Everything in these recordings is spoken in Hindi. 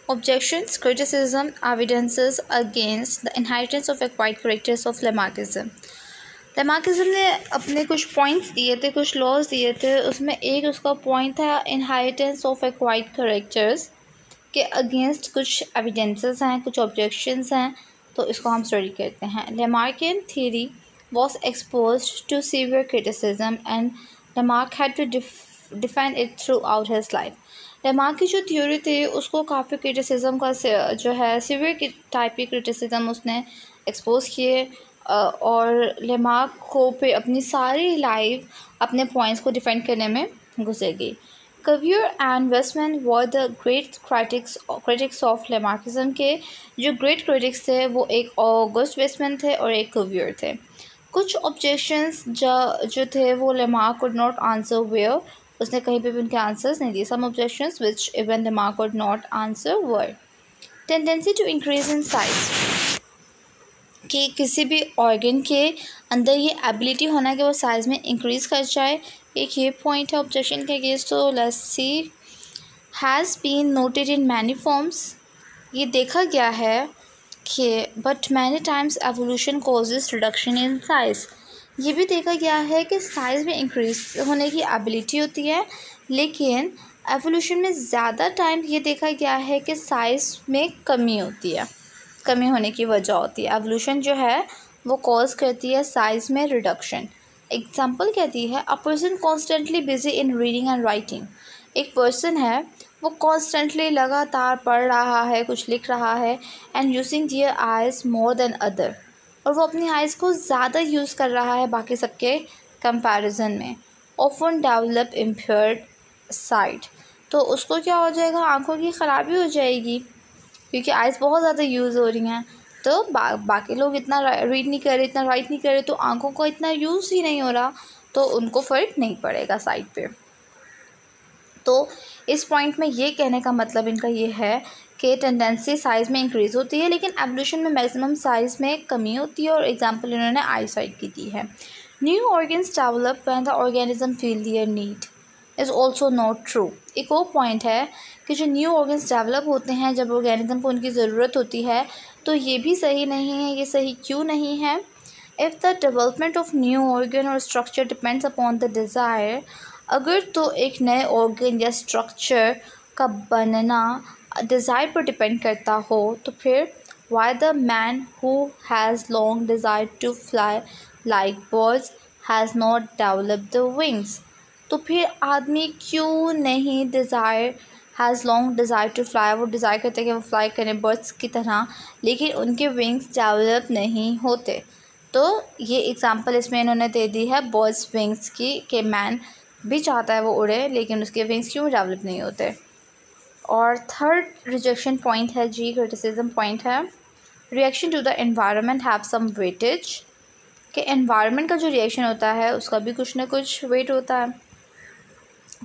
Objections, criticism, evidences against the inheritance of acquired characters of Lamarckism. Lamarckism ने अपने कुछ पॉइंट्स दिए थे, कुछ लॉज दिए थे, उसमें एक उसका पॉइंट था इनहेरिटेंस ऑफ एक्वायर्ड कैरेक्टर्स के अगेंस्ट कुछ एविडेंसेस हैं, कुछ ऑब्जेक्शंस हैं, तो इसको हम स्टडी करते हैं। लेमार्कियन theory was exposed to severe criticism and Lamarck had to defend it throughout his life. Lamarck की जो थ्योरी थी उसको काफ़ी क्रिटिसिज्म का जो है सीवियर टाइप की क्रिटिसिज्म उसने एक्सपोज किए और लेमार्क को फिर अपनी सारी लाइफ अपने पॉइंट्स को डिफेंड करने में गुजरेगी। Cuvier and Weismann were the great critics of Lamarckism के जो ग्रेट क्रिटिक्स थे वो एक ऑगस्ट वेस्टमैन थे और एक कव्यूर थे। कुछ ऑब्जेक्शंस जो थे वो Lamarck could not answer were, उसने कहीं पे भी उनके आंसर्स नहीं दिए। Some objections which even Lamarck could not answer were tendency to increase in size, कि किसी भी ऑर्गन के अंदर ये एबिलिटी होना कि वो साइज़ में इंक्रीज़ कर जाए, एक ये पॉइंट है ऑब्जेक्शन के अगेंस्ट। तो let's see, has been noted in many forms, ये देखा गया है कि but many times evolution causes reduction in size, ये भी देखा गया है कि साइज़ में इंक्रीज होने की एबिलिटी होती है, लेकिन एवोल्यूशन में ज़्यादा टाइम ये देखा गया है कि साइज़ में कमी होती है, कमी होने की वजह होती है। एवोल्यूशन जो है वो कॉज करती है साइज़ में रिडक्शन। एग्जांपल कहती है a person constantly busy in reading and writing, एक पर्सन है वो कॉन्स्टेंटली लगातार पढ़ रहा है, कुछ लिख रहा है, and using their eyes more than other, और वो अपनी आइज़ को ज़्यादा यूज़ कर रहा है बाकी सबके कंपैरिजन में। ऑफन डेवलप इम्पेयर्ड साइट, तो उसको क्या हो जाएगा, आंखों की ख़राबी हो जाएगी क्योंकि आइज़ बहुत ज़्यादा यूज़ हो रही हैं। तो बाकी लोग इतना रीड नहीं कर रहे, इतना राइट नहीं कर रहे, तो आंखों को इतना यूज़ ही नहीं हो रहा, तो उनको फ़र्क नहीं पड़ेगा साइट पे। तो इस पॉइंट में ये कहने का मतलब इनका ये है कि टेंडेंसी साइज़ में इंक्रीज़ होती है, लेकिन एवोल्यूशन में मैक्सिमम साइज़ में कमी होती है, और एग्जांपल इन्होंने आई साइट की दी है। New organs develop when the organism feel their need is also not true. एक और पॉइंट है कि जो न्यू ऑर्गन्स डेवलप होते हैं जब ऑर्गेनिज्म को उनकी ज़रूरत होती है, तो ये भी सही नहीं है। ये सही क्यों नहीं है? If the development of new organ और structure depends upon the desire, अगर तो एक नए ऑर्गन या स्ट्रक्चर का बनना डिज़ायर पर डिपेंड करता हो, तो फिर why the man who has long desire to fly like birds has not developed the wings, तो फिर आदमी क्यों नहीं desire has long desire to fly, वो डिज़ायर करते हैं कि वो फ्लाई करें बर्ड्स की तरह, लेकिन उनके विंग्स डेवलप नहीं होते। तो ये एग्ज़ाम्पल इसमें इन्होंने दे दी है बर्ड्स विंग्स की, कि मैन भी चाहता है वो उड़े, लेकिन उसके विंग्स क्यों डेवलप नहीं होते। और थर्ड रिजेक्शन पॉइंट है जी, क्रिटिसिज्म पॉइंट है, reaction to the environment have some weightage, कि एनवायरनमेंट का जो रिएक्शन होता है उसका भी कुछ ना कुछ वेट होता है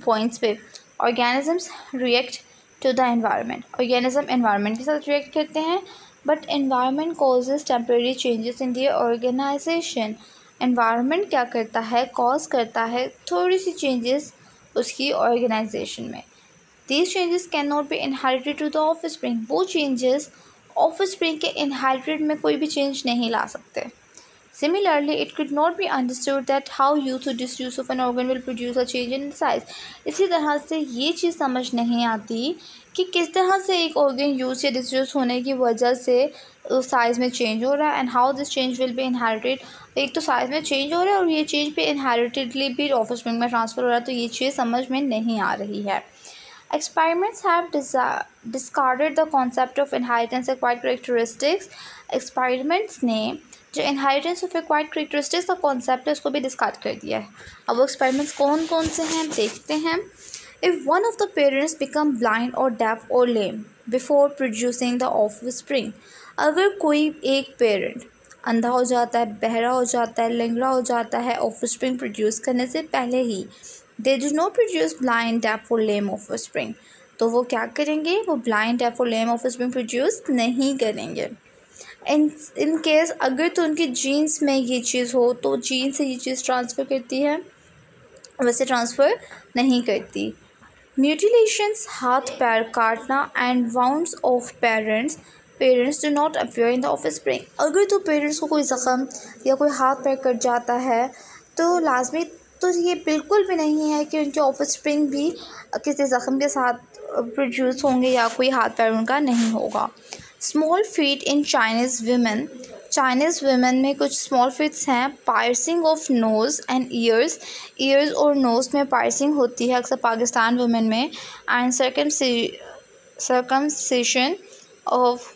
पॉइंट्स पे। Organisms react to the environment, organism environment के साथ रिएक्ट करते हैं, but environment causes temporary changes in their organisation, environment क्या करता है, कॉज करता है थोड़ी सी चेंजेस उसकी ऑर्गेनाइजेशन में। These changes can not be inherited to the offspring, वो चेंजेस ऑफस्प्रिंग के इनहेरिटेड में कोई भी चेंज नहीं ला सकते। Similarly, it could not be understood that how use or disuse of an organ will produce a change in size. इसी तरह से ये चीज़ समझ नहीं आती कि किस तरह से एक ऑर्गन यूज़ या डिसयूज़ होने की वजह से साइज़ में चेंज हो रहा है, and how this change will be inherited. एक तो साइज़ में चेंज हो रहा है और ये चेंज पे इनहेरिटेडली भी ऑफस्प्रिंग में ट्रांसफ़र हो रहा है, तो ये चीज़ समझ में नहीं आ रही है। Experiments have discarded the concept of inheritance acquired characteristics. Experiments ने जो इनहेरिटेंस ऑफ एक्वायर्ड कैरेक्टरिस्टिक्स का कॉन्सेप्ट है उसको भी डिस्कार्ड कर दिया है। अब वो एक्सपेरिमेंट्स कौन कौन से हैं देखते हैं। If one of the parents become blind और डेफ और लेम बिफोर प्रोड्यूसिंग द ऑफस्प्रिंग, अगर कोई एक पेरेंट अंधा हो जाता है, बहरा हो जाता है, लंगड़ा हो जाता है ऑफस्प्रिंग प्रोड्यूस करने से पहले ही, they do not produce blind, deaf और लेम ऑफस्प्रिंग, तो वो क्या करेंगे, वो ब्लाइंड, डेफ और लेम ऑफस्प्रिंग प्रोड्यूस नहीं करेंगे। इन केस अगर तो उनकी जीन्स में ये चीज़ हो तो जीन से ये चीज़ ट्रांसफ़र करती है, वैसे ट्रांसफ़र नहीं करती। म्यूटिलेशंस, हाथ पैर काटना and wounds of parents do not appear in the offspring. अगर तो पेरेंट्स को कोई ज़ख़म या कोई हाथ पैर कट जाता है तो लाजमी तो ये बिल्कुल भी नहीं है कि उनके ऑफस्प्रिंग भी किसी ज़ख़म के साथ प्रोड्यूस होंगे या कोई हाथ पैर उनका नहीं होगा। Small feet in Chinese women में कुछ स्मॉल फीट्स हैं। Piercing of nose and ears और नोज़ में पायर्सिंग होती है अक्सर पाकिस्तान वुमेन में। And circumcision of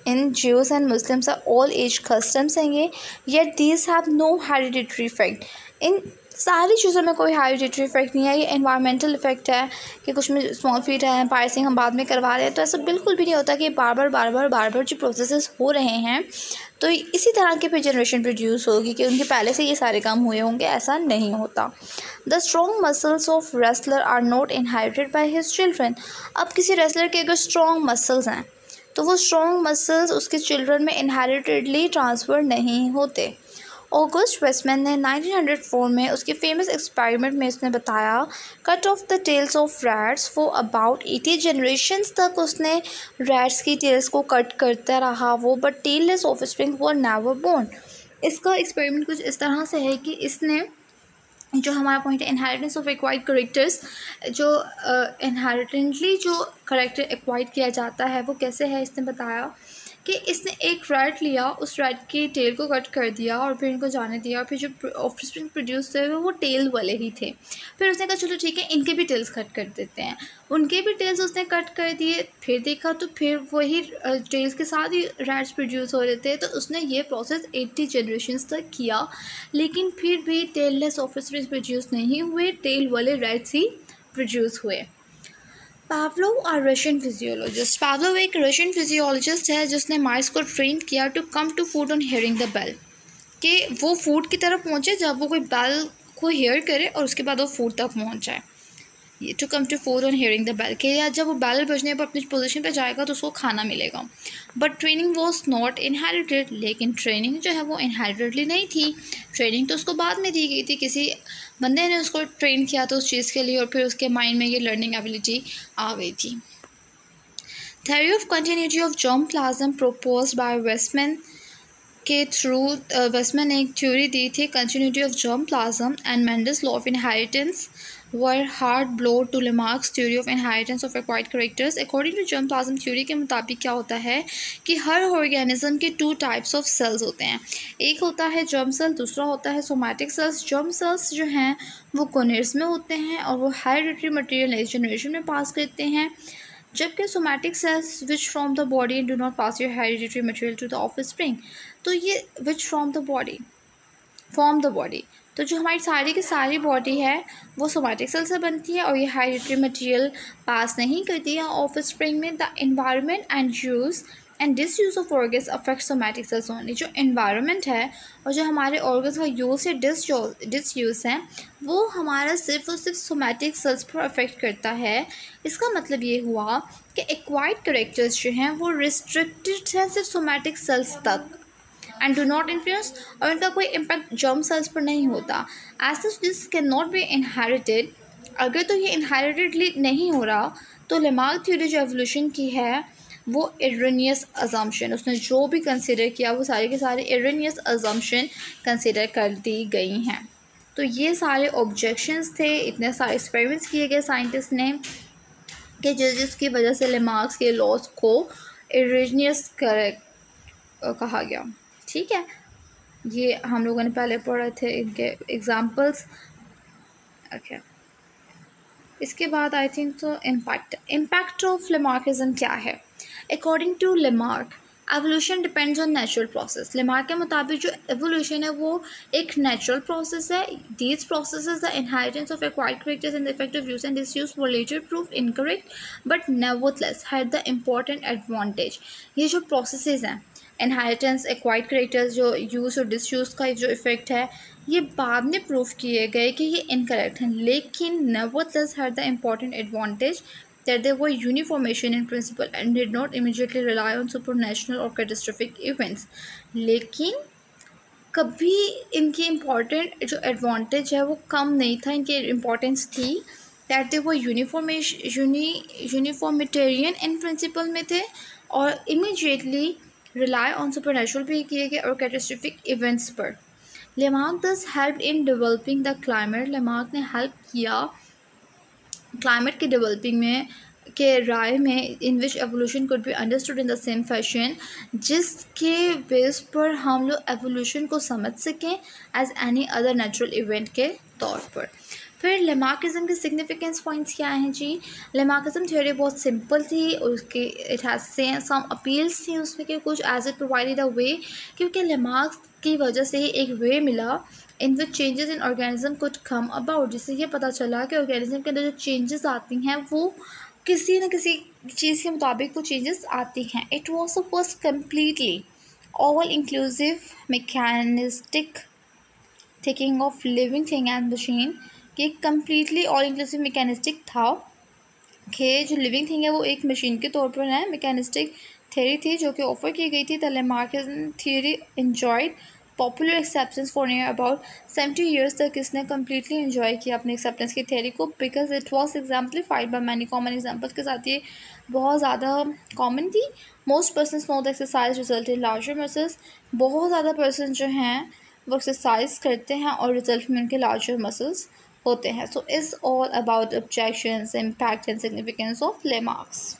in Jews and Muslims are all age customs हैं ये, yet these have no hereditary effect। इन सारी चीज़ों में कोई हेरिडिटरी इफेक्ट नहीं है, ये एनवायरमेंटल इफेक्ट है कि कुछ में स्मॉल फीट है, पायर्सिंग हम बाद में करवा रहे हैं। तो ऐसा बिल्कुल भी नहीं होता कि बार बार जो प्रोसेसेस हो रहे हैं तो इसी तरह की फिर जनरेशन प्रोड्यूस होगी कि उनके पहले से ये सारे काम हुए होंगे, ऐसा नहीं होता। The strong muscles of wrestler are not inherited by his children. अब किसी रेसलर के अगर स्ट्रॉन्ग मसल्स हैं तो वो स्ट्रॉन्ग मसल्स उसके चिल्ड्रन में इनहेरिटेडली ट्रांसफ़र नहीं होते। ऑगस्ट वेस्टमैन ने 1904 में उसके फेमस एक्सपेरिमेंट में उसने बताया, cut off the tails of rats for about 80 generations तक उसने रैट्स की टेल्स को कट करता रहा वो, but tailless offspring were never born. इसका एक्सपेरिमेंट कुछ इस तरह से है कि इसने जो हमारा पॉइंट है इनहेरिटेंस ऑफ एक्वायर्ड करेक्टर्स, जो इनहेरिटेंटली जो करेक्टर एक्वायर्ड किया जाता है वो कैसे है, इसने बताया कि इसने एक रैट लिया, उस रैट की टेल को कट कर दिया और फिर इनको जाने दिया और फिर जो ऑफस्प्रिंग प्रोड्यूस हुए वो टेल वाले ही थे। फिर उसने कहा चलो ठीक है इनके भी टेल्स कट कर देते हैं, उनके भी टेल्स उसने कट कर दिए। फिर देखा तो फिर वही टेल्स के साथ ही रैट्स प्रोड्यूस हो रहे थे। तो उसने ये प्रोसेस 80 जनरेशन्स तक किया, लेकिन फिर भी टेललेस ऑफस्प्रिंग प्रोड्यूस नहीं हुए, टेल वाले रैट्स ही प्रोड्यूस हुए। पावलोव और रशियन फिजियोलॉजिस्ट। पावलोव एक रशियन फिजियोलॉजिस्ट है जिसने माइस को ट्रेन किया to come to food on hearing the bell, कि वो फूड की तरफ पहुँचे जब वो कोई बेल को हेयर करे और उसके बाद वो फूड तक पहुँच जाए। ये to come to food on hearing the bell, कि या जब वो बेल बजने पर अपनी पोजीशन पे जाएगा तो उसको खाना मिलेगा। But training was not inherited, लेकिन ट्रेनिंग जो है वो इनहेरिटेडली नहीं थी। ट्रेनिंग तो उसको बाद में दी गई थी, किसी बंदे ने उसको ट्रेन किया था उस चीज़ के लिए और फिर उसके माइंड में ये लर्निंग एबिलिटी आ गई थी। Theory of continuity of germ plasm proposed by Weismann के थ्रू वेस्टमैन ने एक थ्योरी दी थी continuity of germ plasm and Mendel's law of inheritance were hard blow to Lamarck's theory of inheritance of acquired characters. According to germ plasm theory के मुताबिक क्या होता है कि हर ऑर्गेनिज्म के 2 टाइप्स ऑफ सेल्स होते हैं, एक होता है जर्म सेल, दूसरा होता है सोमैटिक सेल्स। जर्म सेल्स जो हैं वो कोनेट्स में होते हैं और वो हेरिडिटरी मटेरियल नेक्स्ट जनरेशन में पास करते हैं, जबकि somatic cells which from the body do not pass your hereditary material to the offspring. तो ये विच फ्रॉम द बॉडी तो जो हमारी सारी की सारी बॉडी है वो सोमैटिक सेल से बनती है और ये हेरिडिटरी मटेरियल पास नहीं करती है ऑफस्प्रिंग में। The environment and use and disuse of organs affect somatic cells only. जो एनवायरनमेंट है और जो हमारे ऑर्गन्स का यूज़ या डिसयूज़ है वो हमारा सिर्फ और सिर्फ सोमैटिक सेल्स पर अफेक्ट करता है। इसका मतलब ये हुआ कि एक्वायर्ड कैरेक्टर्स जो हैं वो रिस्ट्रिक्टेड हैं सिर्फ सोमैटिक सेल्स तक एंड डू नॉट इन्फ्लुएंस, और इनका कोई इम्पैक्ट जर्म सेल्स पर नहीं होता। As such this can not be inherited. अगर तो ये इनहेरिटेडली नहीं हो रहा तो लेमार्क थ्योरी जो एवोल्यूशन की है वो एरनियस अजम्पशन, उसने जो भी कंसिडर किया वो सारे के सारे एरनियस अजम्पशन कंसिडर कर दी गई हैं। तो ये सारे ऑब्जेक्शंस थे, इतने सारे एक्सपेरिमेंट्स किए गए साइंटिस्ट ने कि जिसकी वजह से लेमार्क्स के लॉज को एरनियस कहा गया। ठीक है, ये हम लोगों ने पहले पढ़े थे इनके एग्जाम्पल्स। ओके, इसके बाद आई थिंक तो इम्पैक्ट ऑफ लेमार्किज्म क्या है। According to Lamarck evolution depends on natural process. Lamarck के मुताबिक जो एवोल्यूशन है वो एक नेचुरल प्रोसेस है। These processes the inheritance of acquired characters and the effect of use and disuse were later proof incorrect but nevertheless had the important advantage. ये जो प्रोसेसेस हैं इनहेरिटेंस एक्वायर्ड कैरेक्टर्स जो यूज़ और डिसयूज़ का जो इफ़ेक्ट है ये बाद में प्रूफ किए गए कि ये इनकरेक्ट हैं, लेकिन nevertheless had the important advantage that they were uniformation in principle and did not immediately rely on supernatural or catastrophic events। लेकिन कभी इनकी इम्पॉर्टेंट जो एडवांटेज है वो कम नहीं था, इनकी इम्पॉर्टेंस थी। दैट दे वो यूनिफॉर्मिटेरियन इन प्रिंसिपल में थे और इमीडिएटली रिलाई ऑन सुपरनेचुरल पे किए गए और कैटास्ट्रोफिक इवेंट्स पर। Lamarck thus help in developing the climate, Lamarck ने हेल्प किया क्लाइमेट के डेवलपिंग में के राय में in which evolution could be understood in the same fashion, जिसके बेस पर हम लोग एवोल्यूशन को समझ सकें as any other natural event के तौर पर। फिर लेमार्किज्म के सिग्निफिकेंस पॉइंट्स क्या हैं जी। लेमार्किज्म थ्योरी बहुत सिंपल थी, उसके इट हैज़ सम अपील्स थी उसमें कि कुछ as it provided a way, क्योंकि लेमार्क्स की वजह से ही एक वे मिला in which changes in organism could come about, जिससे ये पता चला कि ऑर्गेनिज्म के अंदर जो चेंजेस आती हैं वो किसी न किसी चीज़ के मुताबिक वो चेंजेस आती हैं। It was the first completely all inclusive mechanistic thinking of living thing and machine, कि कम्प्लीटली ऑल इंक्लूसिव मैकेनिस्टिक था कि जो लिविंग थिंग है वो एक मशीन के तौर पर है। मैकेनिस्टिक थ्योरी थी जो कि ऑफर की गई थी। The Lamarckism theory enjoyed popular acceptance for near about 70 years तक इसने कम्प्लीटली एंजॉय किया अपने एक्सेप्टेंस की थ्योरी को, because it was exemplified by many common examples के साथ ये बहुत ज़्यादा कॉमन थी। Most person know the exercise result in larger muscles, बहुत ज़्यादा पर्सन जो हैं वो एक्सरसाइज करते हैं और रिजल्ट में उनके लार्जर मसल्स होते हैं। So is all about objections, impact and significance of Lamarck's.